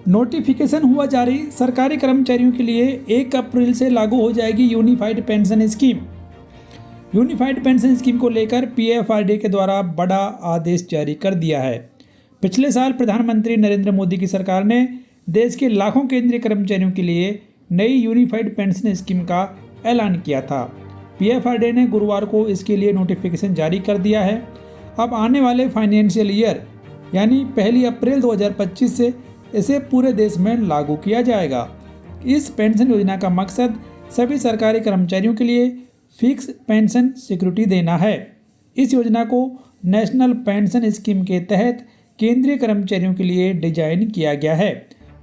Notification हुआ जारी, सरकारी कर्मचारियों के लिए 1 अप्रैल से लागू हो जाएगी unified pension scheme. Unified pension scheme को लेकर पीएफआरडीए के द्वारा बड़ा आदेश जारी कर दिया है। पिछले साल प्रधानमंत्री नरेंद्र मोदी की सरकार ने देश के लाखों केंद्रीय कर्मचारियों के लिए नई यूनिफाइड पेंशन स्कीम का ऐलान किया था। पीएफआरडीए ने गुरुवार को इसके लिए नोटिफिकेशन जारी कर दिया है। अब आने वाले फाइनेंशियल ईयर यानी 1 अप्रैल 2025 से इसे पूरे देश में लागू किया जाएगा। इस पेंशन योजना का मकसद सभी सरकारी कर्मचारियों के लिए फिक्स पेंशन सिक्योरिटी देना है। इस योजना को नेशनल पेंशन स्कीम के तहत केंद्रीय कर्मचारियों के लिए डिजाइन किया गया है।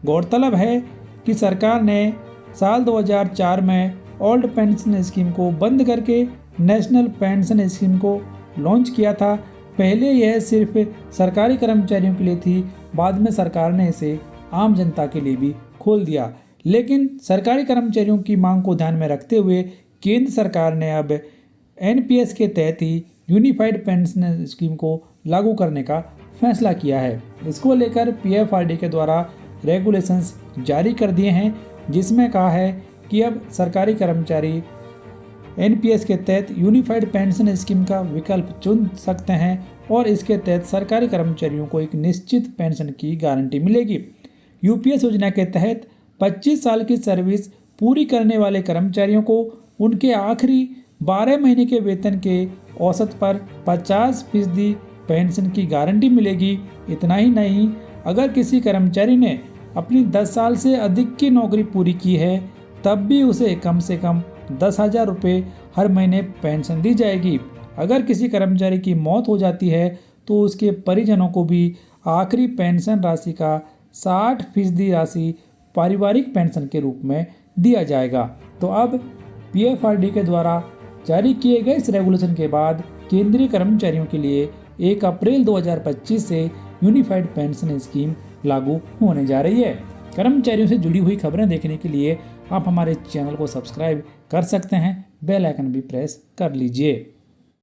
गौरतलब है कि सरकार ने साल 2004 में ओल्ड पेंशन स्कीम को बंद करके नेशनल पेंशन स्कीम को लॉन्च किया था। पहले यह सिर्फ सरकारी कर्मचारियों के लिए थी, बाद में सरकार ने इसे आम जनता के लिए भी खोल दिया। लेकिन सरकारी कर्मचारियों की मांग को ध्यान में रखते हुए केंद्र सरकार ने अब एनपीएस के तहत ही यूनिफाइड पेंशन स्कीम को लागू करने का फैसला किया है। इसको लेकर पीएफआरडीए के द्वारा रेगुलेशंस जारी कर दिए हैं, जिसमें कहा है कि अब सरकारी कर्मचारी एनपीएस के तहत यूनिफाइड पेंशन स्कीम का विकल्प चुन सकते हैं और इसके तहत सरकारी कर्मचारियों को एक निश्चित पेंशन की गारंटी मिलेगी। यूपीएस योजना के तहत 25 साल की सर्विस पूरी करने वाले कर्मचारियों को उनके आखिरी 12 महीने के वेतन के औसत पर 50% पेंशन की गारंटी मिलेगी। इतना ही नहीं, अगर किसी कर्मचारी ने अपनी 10 साल से अधिक की नौकरी पूरी की है तब भी उसे कम से कम 10,000 रुपये हर महीने पेंशन दी जाएगी। अगर किसी कर्मचारी की मौत हो जाती है तो उसके परिजनों को भी आखिरी पेंशन राशि का 60% राशि पारिवारिक पेंशन के रूप में दिया जाएगा। तो अब पीएफआरडीए के द्वारा जारी किए गए इस रेगुलेशन के बाद केंद्रीय कर्मचारियों के लिए 1 अप्रैल 2025 से यूनिफाइड पेंशन स्कीम लागू होने जा रही है। कर्मचारियों से जुड़ी हुई खबरें देखने के लिए आप हमारे चैनल को सब्सक्राइब कर सकते हैं, बेल आइकन भी प्रेस कर लीजिए।